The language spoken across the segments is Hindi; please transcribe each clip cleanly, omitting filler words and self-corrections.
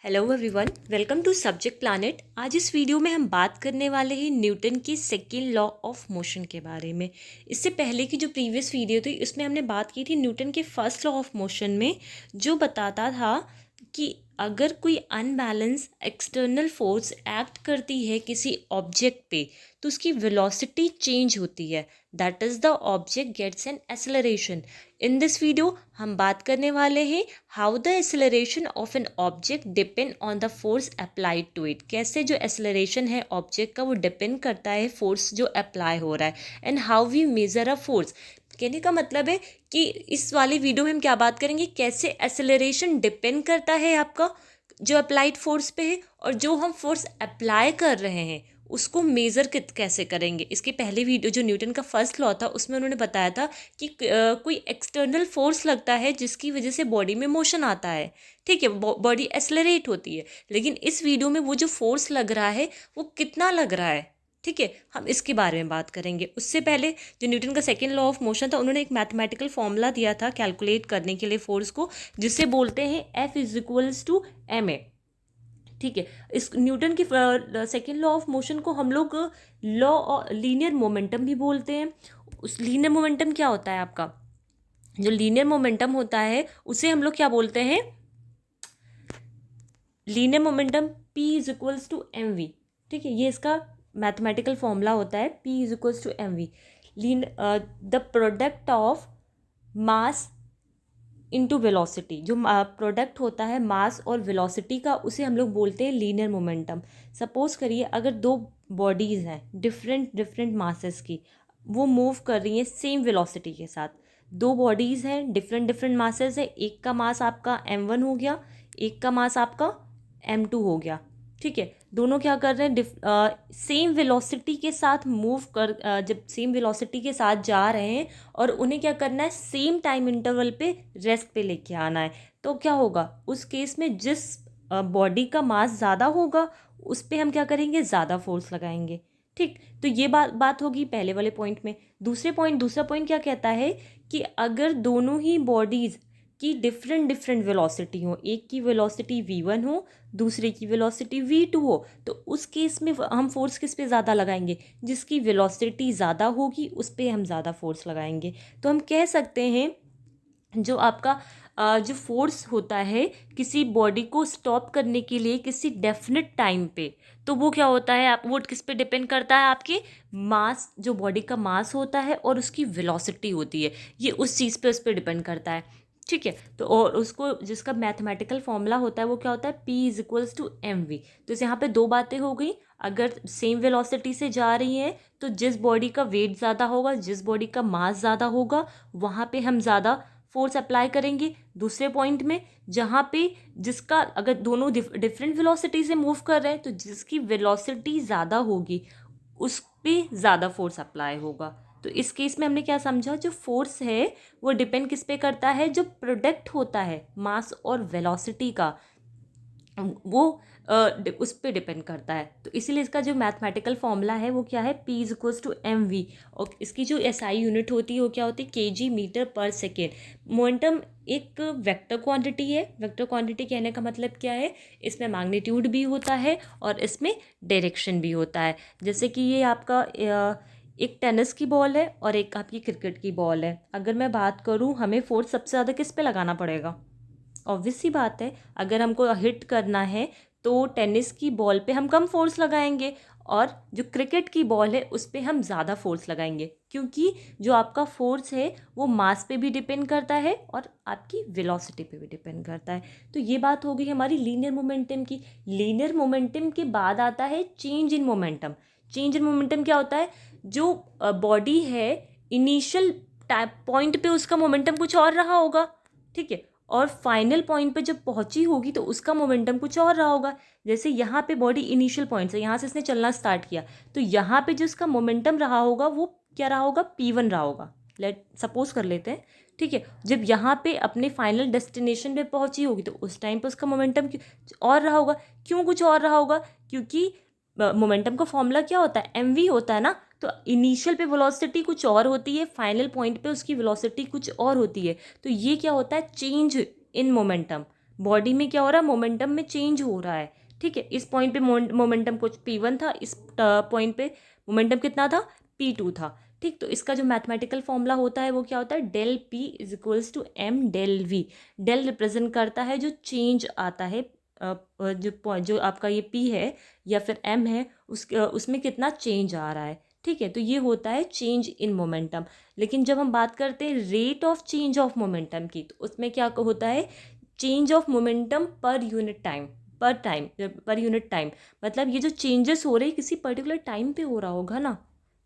Hello everyone, welcome to subject planet. आज इस वीडियो में हम बात करने वाले हैं न्यूटन की सेकेंड लॉ ऑफ मोशन के बारे में। इससे पहले की जो प्रीवियस वीडियो थी उसमें हमने बात की थी न्यूटन के फर्स्ट लॉ ऑफ मोशन में, जो बताता था कि अगर कोई अनबैलेंस एक्सटर्नल फोर्स एक्ट करती है किसी ऑब्जेक्ट पे तो उसकी वेलोसिटी चेंज होती है, that is the object gets an acceleration. In this video हम बात करने वाले हैं how the acceleration of an object depend on the force applied to it. कैसे जो एक्सेलरेशन है ऑब्जेक्ट का वो डिपेंड करता है फोर्स जो अप्लाई हो रहा है, and how we measure a force. कहने का मतलब है कि इस वाली वीडियो में हम क्या बात करेंगे, कैसे एक्सेलरेशन डिपेंड करता है आपका जो अप्लाइड फोर्स पे है, और जो हम फोर्स अप्लाई कर रहे हैं उसको मेज़र कैसे करेंगे। इसके पहले वीडियो जो न्यूटन का फर्स्ट लॉ था उसमें उन्होंने बताया था कि कोई एक्सटर्नल फोर्स लगता है जिसकी वजह से बॉडी में मोशन आता है, ठीक है, बॉडी एक्सेलरेट होती है। लेकिन इस वीडियो में वो जो फोर्स लग रहा है वो कितना लग रहा है, ठीक है, हम इसके बारे में बात करेंगे। उससे पहले जो न्यूटन का सेकेंड लॉ ऑफ मोशन था, उन्होंने एक मैथमेटिकल फॉर्मूला दिया था कैलकुलेट करने के लिए फोर्स को, जिसे बोलते हैं F is equals to ma, ठीक है। इस न्यूटन की सेकेंड लॉ ऑफ मोशन को हम लोग लॉ लीनियर मोमेंटम भी बोलते हैं। उस लीनियर मोमेंटम क्या होता है आपका, जो लीनियर मोमेंटम होता है उसे हम लोग क्या बोलते हैं, linear momentum P is equals to M V, ठीक है। ये इसका मैथमेटिकल फॉर्मूला होता है P is equals to M V. The product of mass into velocity, जो प्रोडक्ट होता है मास और वेलोसिटी का, उसे हम लोग बोलते हैं लीनियर मोमेंटम। सपोज करिए अगर दो बॉडीज़ हैं डिफरेंट डिफरेंट मासेस की, वो मूव कर रही हैं सेम वेलोसिटी के साथ। दो बॉडीज़ हैं डिफरेंट डिफरेंट मासेस है, एक का मास आपका m1 हो गया, एक का मास आपका m2 हो गया, ठीक है। दोनों क्या कर रहे हैं, सेम वेलोसिटी के साथ मूव कर, जब सेम वेलोसिटी के साथ जा रहे हैं और उन्हें क्या करना है, सेम टाइम इंटरवल पे रेस्ट पे लेके आना है, तो क्या होगा उस केस में, जिस बॉडी का मास ज़्यादा होगा उस पर हम क्या करेंगे, ज़्यादा फोर्स लगाएंगे, ठीक। तो ये बात होगी पहले वाले पॉइंट में। दूसरा पॉइंट क्या कहता है कि अगर दोनों ही बॉडीज़ की डिफरेंट डिफरेंट वेलोसिटी हो, एक की वेलोसिटी v1 हो, दूसरे की वेलोसिटी v2 हो, तो उस केस में हम फोर्स किस पे ज़्यादा लगाएंगे, जिसकी वेलोसिटी ज़्यादा होगी उस पे हम ज़्यादा फोर्स लगाएंगे। तो हम कह सकते हैं जो आपका जो फोर्स होता है किसी बॉडी को स्टॉप करने के लिए किसी डेफिनेट टाइम पे, तो वो क्या होता है, आप वो किस पे डिपेंड करता है, आपके मास, जो बॉडी का मास होता है और उसकी वेलोसिटी होती है, ये उस चीज़ पे उस पर डिपेंड करता है, ठीक है। तो और उसको जिसका मैथमेटिकल फॉर्मूला होता है वो क्या होता है, P is equals to M V. तो यहाँ पे दो बातें हो गई, अगर सेम वेलोसिटी से जा रही हैं तो जिस बॉडी का वेट ज़्यादा होगा, जिस बॉडी का मास ज़्यादा होगा, वहाँ पे हम ज़्यादा फोर्स अप्लाई करेंगे। दूसरे पॉइंट में जहाँ पे जिसका, अगर दोनों डिफरेंट वेलोसिटी से मूव कर रहे हैं तो जिसकी वेलोसिटी ज़्यादा होगी उस पे ज़्यादा फोर्स अप्लाई होगा। तो इस केस में हमने क्या समझा, जो फोर्स है वो डिपेंड किस पे करता है, जो प्रोडक्ट होता है मास और वेलोसिटी का, वो उस पर डिपेंड करता है। तो इसीलिए इसका जो मैथमेटिकल फॉर्मूला है वो क्या है, P is equals to M V, और इसकी जो SI यूनिट होती है वो क्या होती है, kg मीटर पर सेकेंड। मोमेंटम एक वेक्टर क्वांटिटी है। वेक्टर क्वांटिटी कहने का मतलब क्या है, इसमें मैग्नीट्यूड भी होता है और इसमें डायरेक्शन भी होता है। जैसे कि ये आपका एक टेनिस की बॉल है और एक आपकी क्रिकेट की बॉल है। अगर मैं बात करूँ, हमें फोर्स सबसे ज़्यादा किस पे लगाना पड़ेगा, ऑब्वियस सी बात है, अगर हमको हिट करना है तो टेनिस की बॉल पे हम कम फोर्स लगाएंगे और जो क्रिकेट की बॉल है उस पे हम ज़्यादा फोर्स लगाएंगे, क्योंकि जो आपका फोर्स है वो मास पे भी डिपेंड करता है और आपकी वेलोसिटी पे भी डिपेंड करता है। तो ये बात हो गई हमारी लीनियर मोमेंटम की। लीनियर मोमेंटम के बाद आता है change in momentum. Change in momentum क्या होता है, जो बॉडी है इनिशियल पॉइंट पे उसका मोमेंटम कुछ और रहा होगा, ठीक है, और फाइनल पॉइंट पे जब पहुंची होगी तो उसका मोमेंटम कुछ और रहा होगा। जैसे यहाँ पे बॉडी इनिशियल पॉइंट से, यहाँ से इसने चलना स्टार्ट किया, तो यहाँ पे जो इसका मोमेंटम रहा होगा वो क्या रहा होगा, P1 रहा होगा, लेट सपोज कर लेते हैं, ठीक है। जब यहाँ पे अपने फाइनल डेस्टिनेशन पे पहुंची होगी तो उस टाइम पे उसका मोमेंटम और रहा होगा। क्यों कुछ और रहा होगा, क्योंकि मोमेंटम का फॉर्मूला क्या होता है, mv होता है ना। तो इनिशियल पे वेलोसिटी कुछ और होती है, फाइनल पॉइंट पे उसकी वेलोसिटी कुछ और होती है। तो ये क्या होता है, चेंज इन मोमेंटम। बॉडी में क्या हो रहा है, मोमेंटम में चेंज हो रहा है, ठीक है। इस पॉइंट पे मोमेंटम कुछ p1 था, इस पॉइंट पे मोमेंटम कितना था, p2 था, ठीक। तो इसका जो मैथमेटिकल फॉर्मूला होता है वो क्या होता है, del p is equals to m del v। Del represent करता है जो चेंज आता है, जो आपका ये p है या फिर m है, उसमें कितना चेंज आ रहा है, ठीक है। तो ये होता है चेंज इन मोमेंटम। लेकिन जब हम बात करते हैं rate of change of momentum की, तो उसमें क्या होता है, change of momentum per unit time, per unit time. मतलब ये जो चेंजेस हो रहे हैं किसी पर्टिकुलर टाइम पे हो रहा होगा ना।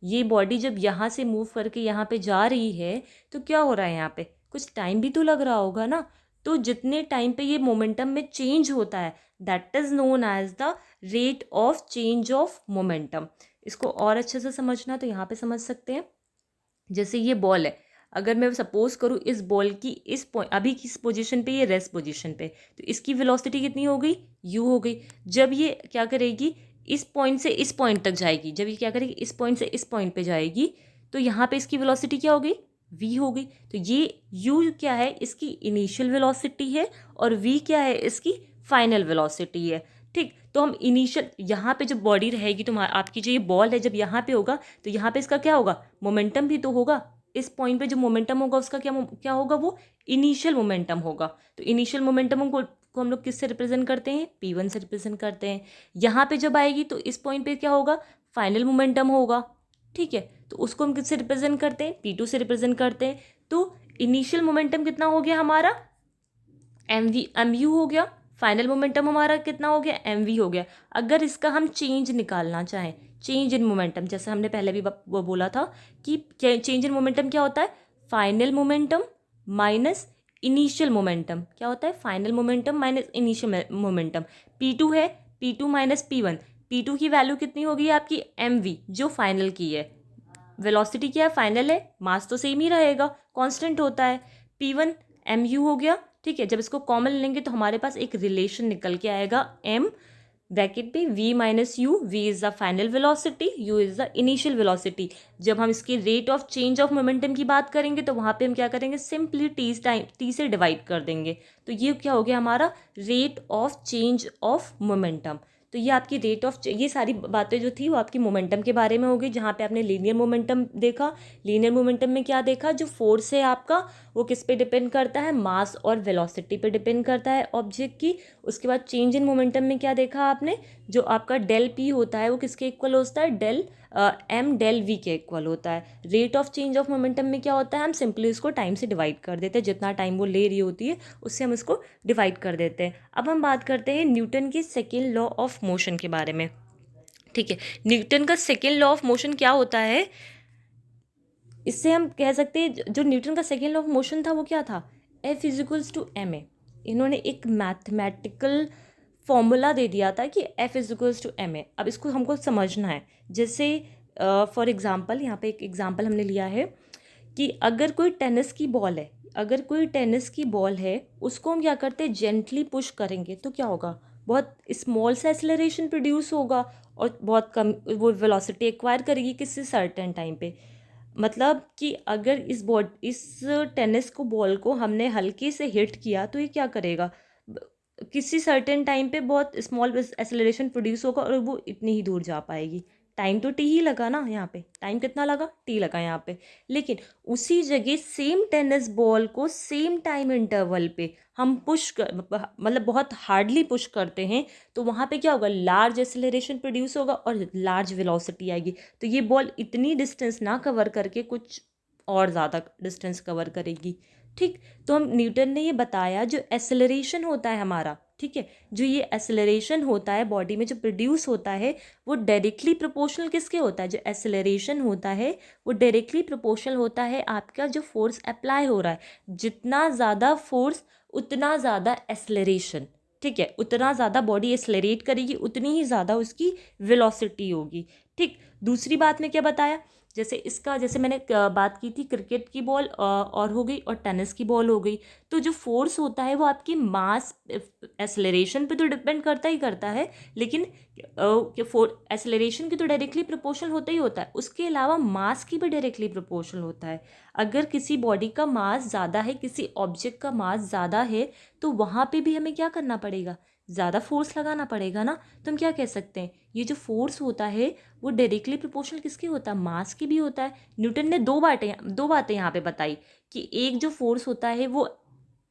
ये बॉडी जब यहाँ से मूव करके यहाँ पे जा रही है तो क्या हो रहा है, यहाँ पे कुछ टाइम भी तो लग रहा होगा ना। तो जितने टाइम पे ये मोमेंटम में चेंज होता है, that is known as the rate of change of momentum. इसको और अच्छे से समझना तो यहाँ पे समझ सकते हैं। जैसे ये बॉल है, अगर मैं सपोज करूँ इस बॉल की इस पॉइंट अभी किस पोजीशन पे, ये रेस्ट पोजीशन पे, तो इसकी वेलोसिटी कितनी हो गई, u हो गई। जब ये क्या करेगी, इस पॉइंट से इस पॉइंट तक जाएगी, जब ये क्या करेगी, इस पॉइंट से इस पॉइंट पे जाएगी, तो यहाँ पे इसकी वेलोसिटी क्या हो गई, v हो गई। तो ये u क्या है, इसकी इनिशियल वेलोसिटी है, और v क्या है, इसकी फाइनल वेलोसिटी है, ठीक। तो हम इनिशियल यहाँ पे जब बॉडी रहेगी, तो आपकी जो ये बॉल है जब यहाँ पे होगा, तो यहाँ पे इसका क्या होगा, मोमेंटम भी तो होगा। इस पॉइंट पे जो मोमेंटम होगा उसका क्या होगा, वो इनिशियल मोमेंटम होगा। तो इनिशियल मोमेंटम को हम लोग किससे रिप्रेजेंट करते हैं, p1 से रिप्रेजेंट करते हैं। यहाँ पे जब आएगी तो इस पॉइंट पे क्या होगा, फाइनल मोमेंटम होगा, ठीक है। तो उसको हम किससे रिप्रेजेंट करते हैं, p2 से रिप्रेजेंट करते हैं। तो इनिशियल मोमेंटम कितना हो गया हमारा, mu हो गया, फाइनल मोमेंटम हमारा कितना हो गया, mv हो गया। अगर इसका हम चेंज निकालना चाहें, चेंज इन मोमेंटम, जैसे हमने पहले भी वो बोला था कि चेंज इन मोमेंटम क्या होता है, final momentum minus initial momentum. क्या होता है, final momentum minus initial momentum. p2 है, p2 माइनस p1, p2 की वैल्यू कितनी होगी आपकी, mv, जो फाइनल की है। वेलोसिटी क्या है, फाइनल है, मास तो सेम ही रहेगा, कांस्टेंट होता है। p1 mu हो गया, ठीक है। जब इसको कॉमन लेंगे तो हमारे पास एक रिलेशन निकल के आएगा, m ब्रैकेट पे v minus you, v is the final velocity, u is the initial velocity. जब हम इसकी rate of change of momentum की बात करेंगे तो वहाँ पे हम क्या करेंगे, सिंपली t से डिवाइड कर देंगे। तो ये क्या हो गया हमारा, rate of change of momentum. तो ये आपकी रेट ऑफ, ये सारी बातें जो थी वो आपकी मोमेंटम के बारे में होगी, जहाँ पे आपने लीनियर मोमेंटम देखा। लीनियर मोमेंटम में क्या देखा, जो फोर्स है आपका वो किस पे डिपेंड करता है, मास और वेलोसिटी पे डिपेंड करता है ऑब्जेक्ट की। उसके बाद चेंज इन मोमेंटम में क्या देखा आपने, जो आपका डेल पी होता है वो किसके इक्वल होता है, डेल एम डेल वी के इक्वल होता है। Rate of change of momentum में क्या होता है, हम सिंपली उसको टाइम से डिवाइड कर देते हैं, जितना टाइम वो ले रही होती है उससे हम उसको डिवाइड कर देते हैं। अब हम बात करते हैं न्यूटन के सेकेंड लॉ ऑफ मोशन के बारे में, ठीक है। न्यूटन का सेकेंड लॉ ऑफ मोशन क्या होता है, इससे हम कह सकते हैं जो न्यूटन का सेकेंड लॉ ऑफ मोशन था वो क्या था, F इजिक्वल्स टू ma। इन्होंने एक मैथमेटिकल फॉर्मूला दे दिया था कि F इजिक्वल्स टू ma। अब इसको हमको समझना है। जैसे फॉर एग्जांपल, यहाँ पे एक एग्जांपल हमने लिया है कि अगर कोई टेनिस की बॉल है, अगर कोई टेनिस की बॉल है, उसको हम क्या करते हैं, जेंटली पुश करेंगे तो क्या होगा, बहुत स्मॉल सा एक्सेलरेशन प्रोड्यूस होगा और बहुत कम वो वेलोसिटी एक्वायर करेगी किसी सर्टेन टाइम पे। मतलब कि अगर इस टेनिस को बॉल को हमने हल्के से हिट किया तो ये क्या करेगा, किसी सर्टेन टाइम पे बहुत स्मॉल एक्सेलरेशन प्रोड्यूस होगा और वो इतनी ही दूर जा पाएगी। टाइम तो टी ही लगा ना, यहाँ पे टाइम कितना लगा, टी लगा यहाँ पे। लेकिन उसी जगह सेम टेनिस बॉल को सेम टाइम इंटरवल पे हम मतलब बहुत हार्डली पुश करते हैं, तो वहाँ पे क्या होगा, लार्ज एक्सेलरेशन प्रोड्यूस होगा और लार्ज वेलोसिटी आएगी। तो ये बॉल इतनी डिस्टेंस ना कवर करके कुछ और ज़्यादा डिस्टेंस कवर करेगी, ठीक। तो हम न्यूटन ने ये बताया, जो एक्सेलरेशन होता है हमारा, ठीक है, जो ये एक्सेलरेशन होता है बॉडी में जो प्रोड्यूस होता है, वो डायरेक्टली प्रोपोर्शनल किसके होता है, जो एक्सेलरेशन होता है वो डायरेक्टली प्रोपोर्शनल होता है आपका जो फोर्स अप्लाई हो रहा है। जितना ज़्यादा फोर्स उतना ज़्यादा एक्सेलरेशन, ठीक है, उतना ज़्यादा बॉडी एक्सेलरेट करेगी, उतनी ही ज़्यादा उसकी वेलोसिटी होगी, ठीक। दूसरी बात में क्या बताया जैसे इसका, जैसे मैंने बात की थी क्रिकेट की बॉल और हो गई, और टेनिस की बॉल हो गई। तो जो फोर्स होता है वो आपकी मास एक्सेलरेशन पे तो डिपेंड करता ही करता है, लेकिन एक्सेलरेशन की तो डायरेक्टली प्रोपोर्शनल होता ही होता है, उसके अलावा मास की भी डायरेक्टली प्रोपोर्शनल होता है। अगर किसी बॉडी का मास ज़्यादा है, किसी ऑब्जेक्ट का मास ज़्यादा है, तो वहाँ पे भी हमें क्या करना पड़ेगा, ज़्यादा फोर्स लगाना पड़ेगा ना। तो हम क्या कह सकते हैं, ये जो फोर्स होता है वो डायरेक्टली प्रोपोर्शनल किसके होता है, मास की भी होता है। न्यूटन ने दो बातें यहाँ पे बताई कि एक जो फोर्स होता है वो,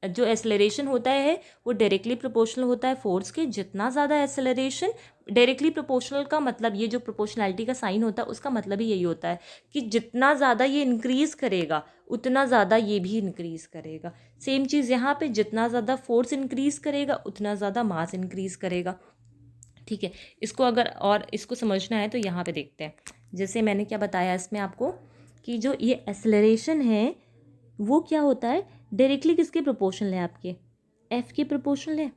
जो एक्सेलरेशन होता है वो डायरेक्टली प्रोपोर्शनल होता है फोर्स के। जितना ज़्यादा एक्सेलरेशन, डायरेक्टली प्रोपोर्शनल का मतलब, ये जो प्रोपोर्शनैलिटी का साइन होता है उसका मतलब ही यही होता है कि जितना ज़्यादा ये इंक्रीज़ करेगा उतना ज़्यादा ये भी इंक्रीज़ करेगा। सेम चीज़ यहाँ पे, जितना ज़्यादा फोर्स इंक्रीज़ करेगा उतना ज़्यादा मास इंक्रीज़ करेगा। ठीक है, इसको अगर और इसको समझना है तो यहाँ पे देखते हैं। जैसे मैंने क्या बताया इसमें आपको कि जो ये एक्सेलरेशन है वो क्या होता है, डायरेक्टली किसके प्रोपोर्शनल है, आपके एफ के प्रोपोर्शनल है।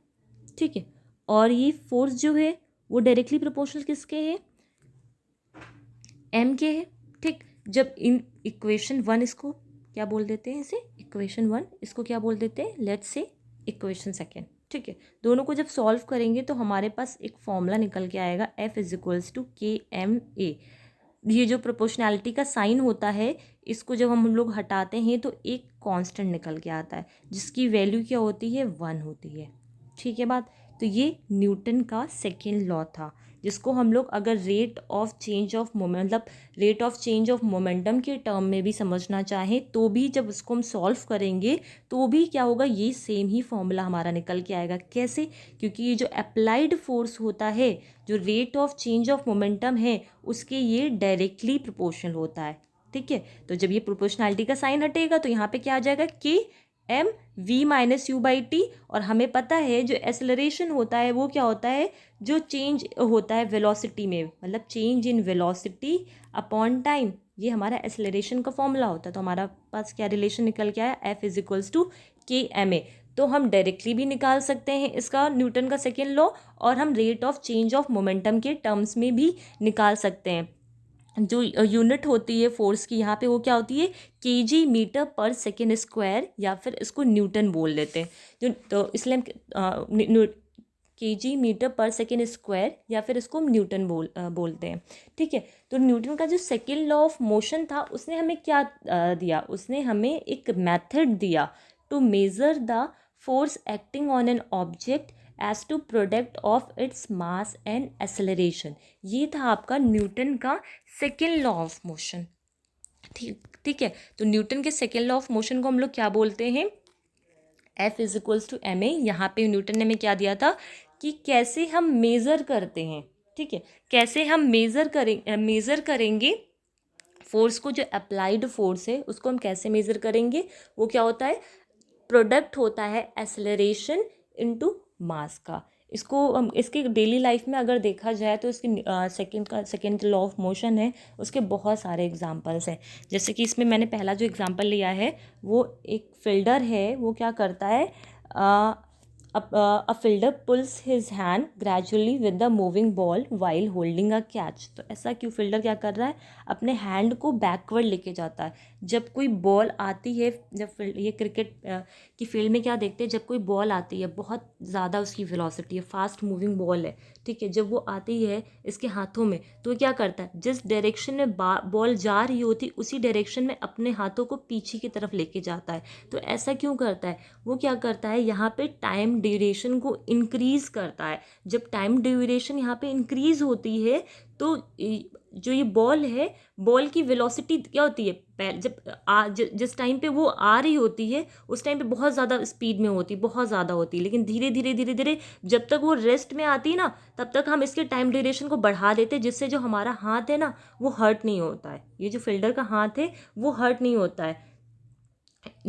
ठीक है, और ये फोर्स जो है वो डायरेक्टली प्रोपोर्शनल किसके है, एम के है। ठीक, जब इन इक्वेशन वन, इसको क्या बोल देते हैं, इसे इक्वेशन वन, इसको क्या बोल देते हैं, लेट्स से इक्वेशन सेकेंड। ठीक है, दोनों को जब सॉल्व करेंगे तो हमारे पास एक फॉर्मूला निकल के आएगा, एफ इज इक्वल्स टू के एम ए। ये जो प्रोपोर्शनैलिटी का साइन होता है, इसको जब हम लोग हटाते हैं तो एक कांस्टेंट निकल के आता है जिसकी वैल्यू क्या होती है, 1 होती है। ठीक है बात। तो ये न्यूटन का सेकेंड लॉ था, जिसको हम लोग अगर rate of change of moment, मतलब rate of change of momentum के टर्म में भी समझना चाहें तो भी जब उसको हम सॉल्व करेंगे तो भी क्या होगा, ये सेम ही फॉर्मूला हमारा निकल के आएगा। कैसे, क्योंकि ये जो अप्लाइड फोर्स होता है, जो rate of change of momentum है, उसके ये डायरेक्टली प्रोपोर्शनल होता है। ठीक है, तो जब ये प्रोपोर्शनैलिटी का साइन हटेगा तो यहाँ पे क्या आ जाएगा, K M V minus U by T. और हमें पता है जो एक्सेलरेशन होता है वो क्या होता है, जो चेंज होता है वेलोसिटी में, मतलब change in velocity upon time, ये हमारा एक्सेलरेशन का फॉर्मूला होता है। तो हमारा पास क्या रिलेशन निकल के आया, एफ इज इक्वल्स टू के एम ए। तो हम डायरेक्टली भी निकाल सकते हैं इसका न्यूटन का सेकेंड लॉ, और हम rate of change of momentum के टर्म्स में भी निकाल सकते हैं। जो यूनिट होती है फोर्स की यहाँ पे वो क्या होती है, केजी मीटर पर सेकेंड स्क्वायर, या फिर इसको न्यूटन बोल देते हैं। जो तो इसलिए हम केजी मीटर पर सेकेंड स्क्वायर, या फिर इसको हम न्यूटन बोलते हैं। ठीक है, तो न्यूटन का जो सेकेंड लॉ ऑफ मोशन था उसने हमें क्या दिया, उसने हमें एक मेथड दिया to measure the force acting on an object as to product of its mass and acceleration. ये था आपका न्यूटन का सेकेंड लॉ ऑफ मोशन। ठीक है, तो न्यूटन के सेकेंड लॉ ऑफ मोशन को हम लोग क्या बोलते हैं, F is equals to M A. यहाँ पे न्यूटन ने हमें क्या दिया था कि कैसे हम मेज़र करते हैं। ठीक है, कैसे हम मेज़र करेंगे फोर्स को, जो अप्लाइड फोर्स है उसको हम कैसे मेज़र करेंगे, वो क्या होता है, प्रोडक्ट होता है एक्सेलरेशन इनटू मास का। इसको हम इसके डेली लाइफ में अगर देखा जाए तो इसकी सेकेंड लॉ ऑफ मोशन है, उसके बहुत सारे एग्जांपल्स हैं। जैसे कि इसमें मैंने पहला जो एग्जांपल लिया है वो एक फील्डर है, वो क्या करता है, a fielder pulls his hand gradually with the moving ball while holding a catch। तो ऐसा क्यों, फील्डर क्या कर रहा है, अपने हैंड को बैकवर्ड लेके जाता है। जब कोई बॉल आती है, जब ये क्रिकेट की फील्ड में क्या देखते हैं, जब कोई बॉल आती है, बहुत ज़्यादा उसकी वेलोसिटी है, फास्ट मूविंग बॉल है। ठीक है, जब वो आती है इसके हाथों में तो क्या करता है, जिस डायरेक्शन में बॉल जा रही होती उसी डायरेक्शन में अपने हाथों को पीछे की तरफ लेके जाता है। तो ऐसा क्यों करता है, वो क्या करता है, यहाँ पे टाइम ड्यूरेशन को इंक्रीज़ करता है। जब टाइम ड्यूरेशन यहाँ पे इंक्रीज़ होती है तो जो ये बॉल है, बॉल की वेलोसिटी क्या होती है, जिस टाइम पे वो आ रही होती है उस टाइम पे बहुत ज़्यादा स्पीड में होती, बहुत ज़्यादा होती है, लेकिन धीरे धीरे धीरे धीरे जब तक वो रेस्ट में आती है ना, तब तक हम इसके टाइम ड्यूरेशन को बढ़ा देते हैं, जिससे जो हमारा हाथ है ना वो हर्ट नहीं होता है। ये जो फील्डर का हाथ है वो हर्ट नहीं होता है।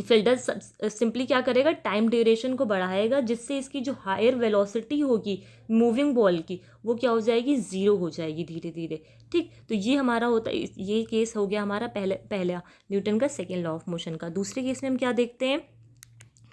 फील्डर सिंपली क्या करेगा, टाइम ड्यूरेशन को बढ़ाएगा, जिससे इसकी जो हायर वेलोसिटी होगी मूविंग बॉल की, वो क्या हो जाएगी, ज़ीरो हो जाएगी धीरे धीरे। ठीक, तो ये हमारा होता है, ये केस हो गया हमारा पहला न्यूटन का सेकेंड लॉ ऑफ मोशन का। दूसरे केस में हम क्या देखते हैं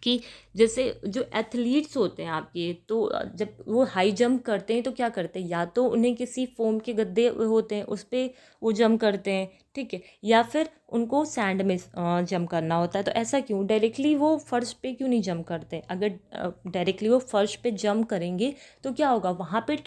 कि जैसे जो एथलीट्स होते हैं आपके, तो जब वो हाई जंप करते हैं तो क्या करते हैं, या तो उन्हें किसी फोम के गद्दे होते हैं उस पर वो जंप करते हैं, ठीक है, या फिर उनको सैंड में जंप करना होता है। तो ऐसा क्यों, डायरेक्टली वो फर्श पे क्यों नहीं जंप करते? अगर डायरेक्टली वो फर्श पे जंप करेंगे तो क्या होगा, वहाँ पे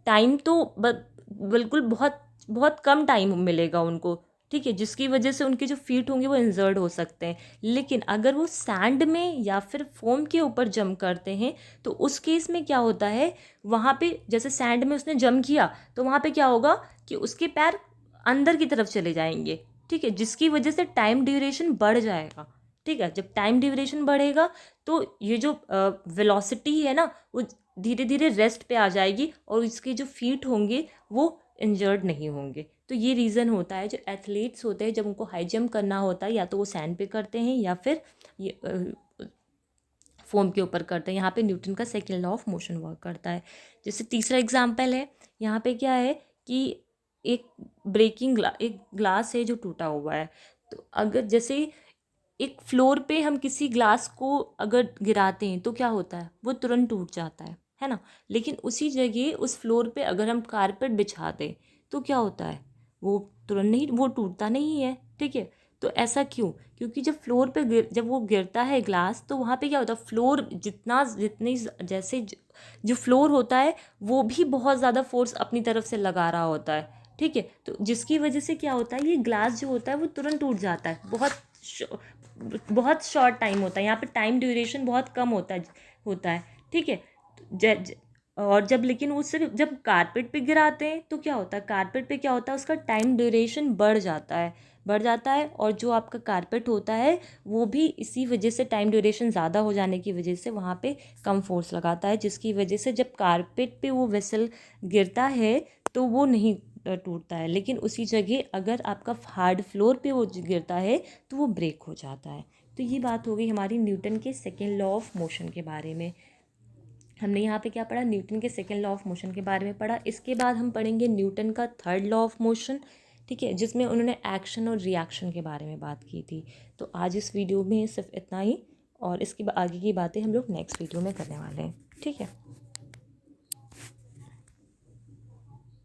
टाइम तो बिल्कुल बहुत बहुत कम टाइम मिलेगा उनको, ठीक है, जिसकी वजह से उनके जो फीट होंगे वो इंजर्ड हो सकते हैं। लेकिन अगर वो सैंड में या फिर फोम के ऊपर जंप करते हैं तो उस केस में क्या होता है, वहाँ पे जैसे सैंड में उसने जंप किया तो वहाँ पे क्या होगा कि उसके पैर अंदर की तरफ चले जाएंगे, ठीक है, जिसकी वजह से टाइम ड्यूरेशन बढ़ जाएगा, ठीक है। जब टाइम ड्यूरेशन बढ़ेगा तो ये जो वेलोसिटी है ना वो धीरे धीरे रेस्ट पे आ जाएगी और इसके जो फीट होंगे वो इंजर्ड नहीं होंगे। तो ये रीज़न होता है, जो एथलीट्स होते हैं जब उनको हाई जंप करना होता है या तो वो सैंड पे करते हैं या फिर ये फोम के ऊपर करते हैं। यहाँ पे न्यूटन का second law of motion work करता है। जैसे तीसरा एग्जाम्पल है, यहाँ पे क्या है कि एक एक ग्लास है जो टूटा हुआ है। तो अगर जैसे एक फ्लोर पे हम किसी ग्लास को अगर गिराते हैं तो क्या होता है, वो तुरंत टूट जाता है ना। लेकिन उसी जगह उस फ्लोर पे अगर हम कारपेट बिछा दें तो क्या होता है, वो तुरंत नहीं, वो टूटता नहीं है, ठीक है। तो ऐसा क्यों, क्योंकि जब फ्लोर पे जब वो गिरता है ग्लास तो वहाँ पे क्या होता है, फ्लोर जितनी जैसे जो फ्लोर होता है वो भी बहुत ज़्यादा फोर्स अपनी तरफ से लगा रहा होता है, ठीक है। तो जिसकी वजह से क्या होता है, ये ग्लास जो होता है वो तुरंत टूट जाता है, बहुत शॉर्ट टाइम होता है, यहाँ पे टाइम ड्यूरेशन बहुत कम होता है, ठीक है। और जब लेकिन वो सिर्फ जब कारपेट पे गिराते हैं तो क्या होता है, कारपेट पे क्या होता है, उसका टाइम ड्यूरेशन बढ़ जाता है और जो आपका कारपेट होता है वो भी इसी वजह से टाइम ड्यूरेशन ज़्यादा हो जाने की वजह से वहाँ पे कम फोर्स लगाता है, जिसकी वजह से जब कारपेट पे वो वेसल गिरता है तो वो नहीं टूटता है। लेकिन उसी जगह अगर आपका हार्ड फ्लोर पे वो गिरता है तो वो ब्रेक हो जाता है। तो ये बात हो गई हमारी न्यूटन के सेकेंड लॉ ऑफ मोशन के बारे में। हमने यहाँ पे क्या पढ़ा, न्यूटन के सेकेंड लॉ ऑफ मोशन के बारे में पढ़ा। इसके बाद हम पढ़ेंगे न्यूटन का थर्ड लॉ ऑफ मोशन, ठीक है, जिसमें उन्होंने एक्शन और रिएक्शन के बारे में बात की थी। तो आज इस वीडियो में सिर्फ इतना ही, और इसकी आगे की बातें हम लोग नेक्स्ट वीडियो में करने वाले हैं, ठीक है।